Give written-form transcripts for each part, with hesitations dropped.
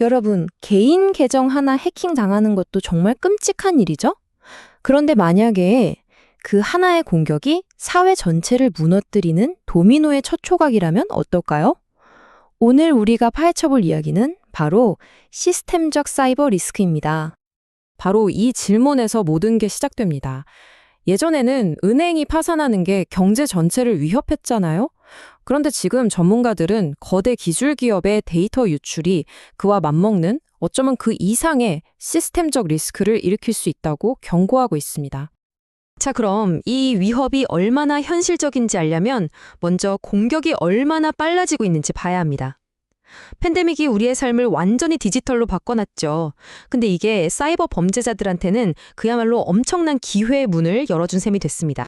여러분, 개인 계정 하나 해킹 당하는 것도 정말 끔찍한 일이죠? 그런데 만약에 그 하나의 공격이 사회 전체를 무너뜨리는 도미노의 첫 조각이라면 어떨까요? 오늘 우리가 파헤쳐볼 이야기는 바로 시스템적 사이버 리스크입니다. 바로 이 질문에서 모든 게 시작됩니다. 예전에는 은행이 파산하는 게 경제 전체를 위협했잖아요. 그런데 지금 전문가들은 거대 기술 기업의 데이터 유출이 그와 맞먹는 어쩌면 그 이상의 시스템적 리스크를 일으킬 수 있다고 경고하고 있습니다. 자, 그럼 이 위협이 얼마나 현실적인지 알려면 먼저 공격이 얼마나 빨라지고 있는지 봐야 합니다. 팬데믹이 우리의 삶을 완전히 디지털로 바꿔놨죠. 근데 이게 사이버 범죄자들한테는 그야말로 엄청난 기회의 문을 열어준 셈이 됐습니다.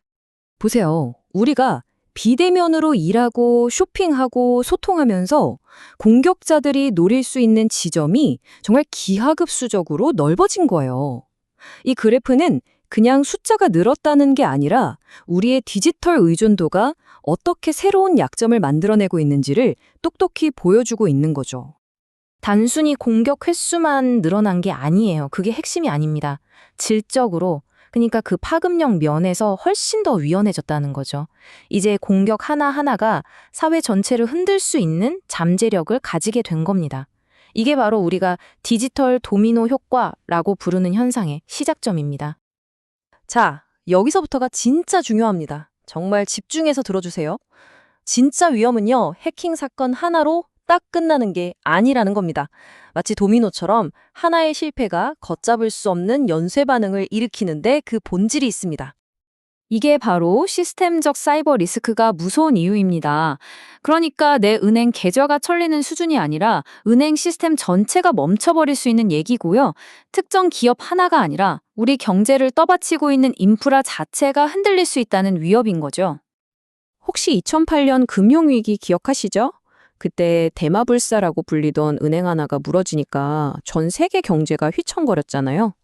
보세요. 우리가 비대면으로 일하고 쇼핑하고 소통하면서 공격자들이 노릴 수 있는 지점이 정말 기하급수적으로 넓어진 거예요. 이 그래프는 그냥 숫자가 늘었다는 게 아니라 우리의 디지털 의존도가 어떻게 새로운 약점을 만들어내고 있는지를 똑똑히 보여주고 있는 거죠. 단순히 공격 횟수만 늘어난 게 아니에요. 그게 핵심이 아닙니다. 질적으로, 그러니까 그 파급력 면에서 훨씬 더 위험해졌다는 거죠. 이제 공격 하나하나가 사회 전체를 흔들 수 있는 잠재력을 가지게 된 겁니다. 이게 바로 우리가 디지털 도미노 효과라고 부르는 현상의 시작점입니다. 자, 여기서부터가 진짜 중요합니다. 정말 집중해서 들어주세요. 진짜 위험은요, 해킹 사건 하나로 딱 끝나는 게 아니라는 겁니다. 마치 도미노처럼 하나의 실패가 걷잡을 수 없는 연쇄 반응을 일으키는데 그 본질이 있습니다. 이게 바로 시스템적 사이버 리스크가 무서운 이유입니다. 그러니까 내 은행 계좌가 철리는 수준이 아니라 은행 시스템 전체가 멈춰버릴 수 있는 얘기고요. 특정 기업 하나가 아니라 우리 경제를 떠받치고 있는 인프라 자체가 흔들릴 수 있다는 위협인 거죠. 혹시 2008년 금융위기 기억하시죠? 그때 대마불사라고 불리던 은행 하나가 무너지니까 전 세계 경제가 휘청거렸잖아요.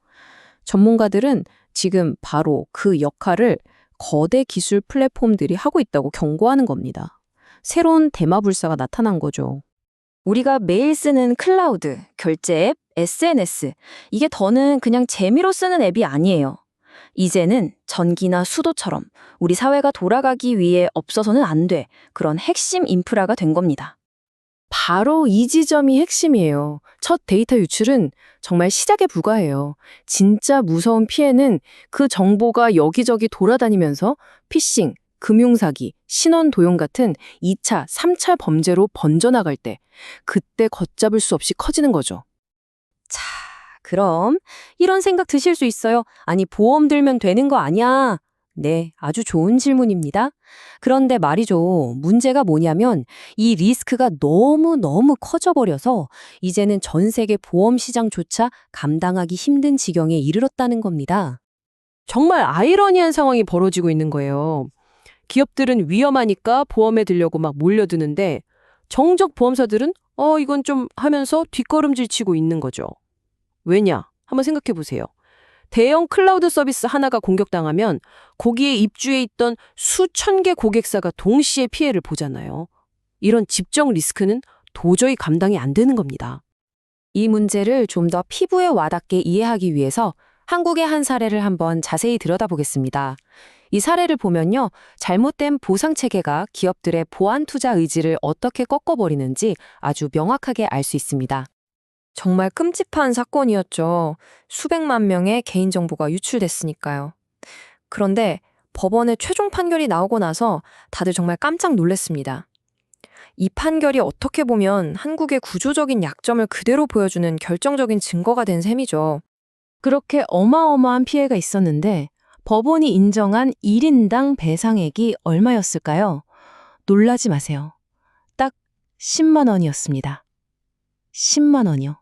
전문가들은 지금 바로 그 역할을 거대 기술 플랫폼들이 하고 있다고 경고하는 겁니다. 새로운 대마불사가 나타난 거죠. 우리가 매일 쓰는 클라우드, 결제 앱, SNS, 이게 더는 그냥 재미로 쓰는 앱이 아니에요. 이제는 전기나 수도처럼 우리 사회가 돌아가기 위해 없어서는 안 돼. 그런 핵심 인프라가 된 겁니다. 바로 이 지점이 핵심이에요. 첫 데이터 유출은 정말 시작에 불과해요. 진짜 무서운 피해는 그 정보가 여기저기 돌아다니면서 피싱, 금융사기, 신원 도용 같은 2차, 3차 범죄로 번져나갈 때, 그때 걷잡을 수 없이 커지는 거죠. 자, 그럼 이런 생각 드실 수 있어요. 아니, 보험 들면 되는 거 아니야? 네, 아주 좋은 질문입니다. 그런데 말이죠. 문제가 뭐냐면 이 리스크가 너무너무 커져버려서 이제는 전 세계 보험 시장조차 감당하기 힘든 지경에 이르렀다는 겁니다. 정말 아이러니한 상황이 벌어지고 있는 거예요. 기업들은 위험하니까 보험에 들려고 막 몰려드는데 정적 보험사들은 이건 좀 하면서 뒷걸음질 치고 있는 거죠. 왜냐? 한번 생각해 보세요. 대형 클라우드 서비스 하나가 공격당하면 거기에 입주해 있던 수천 개 고객사가 동시에 피해를 보잖아요. 이런 집정 리스크는 도저히 감당이 안 되는 겁니다. 이 문제를 좀 더 피부에 와닿게 이해하기 위해서 한국의 한 사례를 한번 자세히 들여다보겠습니다. 이 사례를 보면요, 잘못된 보상 체계가 기업들의 보안 투자 의지를 어떻게 꺾어버리는지 아주 명확하게 알 수 있습니다. 정말 끔찍한 사건이었죠. 수백만 명의 개인정보가 유출됐으니까요. 그런데 법원의 최종 판결이 나오고 나서 다들 정말 깜짝 놀랐습니다. 이 판결이 어떻게 보면 한국의 구조적인 약점을 그대로 보여주는 결정적인 증거가 된 셈이죠. 그렇게 어마어마한 피해가 있었는데 법원이 인정한 1인당 배상액이 얼마였을까요? 놀라지 마세요. 딱 10만 원이었습니다. 10만 원이요.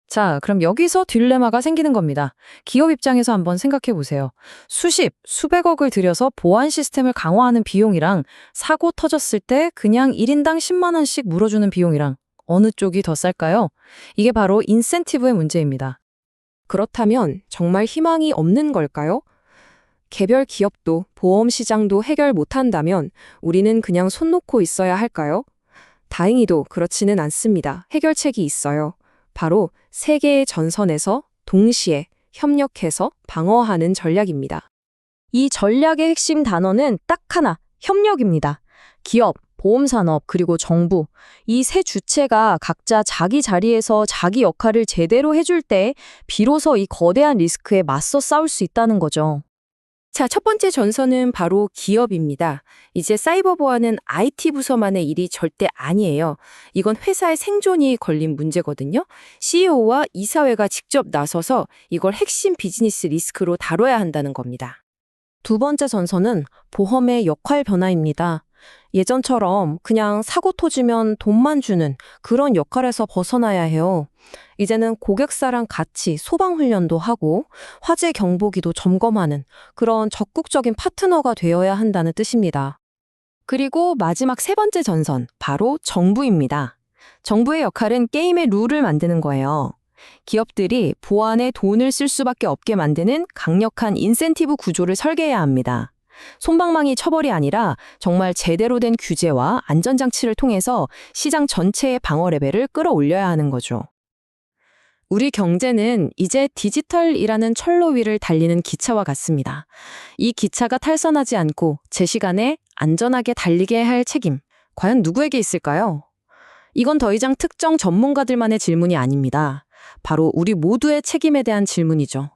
자, 그럼 여기서 딜레마가 생기는 겁니다. 기업 입장에서 한번 생각해 보세요. 수백억을 들여서 보안 시스템을 강화하는 비용이랑 사고 터졌을 때 그냥 1인당 10만 원씩 물어주는 비용이랑 어느 쪽이 더 쌀까요? 이게 바로 인센티브의 문제입니다. 그렇다면 정말 희망이 없는 걸까요? 개별 기업도 보험 시장도 해결 못한다면 우리는 그냥 손 놓고 있어야 할까요? 다행히도 그렇지는 않습니다. 해결책이 있어요. 바로 세계의 전선에서 동시에 협력해서 방어하는 전략입니다. 이 전략의 핵심 단어는 딱 하나, 협력입니다. 기업, 보험산업, 그리고 정부, 이 세 주체가 각자 자기 자리에서 자기 역할을 제대로 해줄 때 비로소 이 거대한 리스크에 맞서 싸울 수 있다는 거죠. 자, 첫 번째 전선은 바로 기업입니다. 이제 사이버 보안은 IT 부서만의 일이 절대 아니에요. 이건 회사의 생존이 걸린 문제거든요. CEO와 이사회가 직접 나서서 이걸 핵심 비즈니스 리스크로 다뤄야 한다는 겁니다. 두 번째 전선은 보험의 역할 변화입니다. 예전처럼 그냥 사고 터지면 돈만 주는 그런 역할에서 벗어나야 해요. 이제는 고객사랑 같이 소방훈련도 하고 화재 경보기도 점검하는 그런 적극적인 파트너가 되어야 한다는 뜻입니다. 그리고 마지막 세 번째 전선, 바로 정부입니다. 정부의 역할은 게임의 룰을 만드는 거예요. 기업들이 보안에 돈을 쓸 수밖에 없게 만드는 강력한 인센티브 구조를 설계해야 합니다. 솜방망이 처벌이 아니라 정말 제대로 된 규제와 안전장치를 통해서 시장 전체의 방어 레벨을 끌어올려야 하는 거죠. 우리 경제는 이제 디지털이라는 철로 위를 달리는 기차와 같습니다. 이 기차가 탈선하지 않고 제 시간에 안전하게 달리게 할 책임, 과연 누구에게 있을까요? 이건 더 이상 특정 전문가들만의 질문이 아닙니다. 바로 우리 모두의 책임에 대한 질문이죠.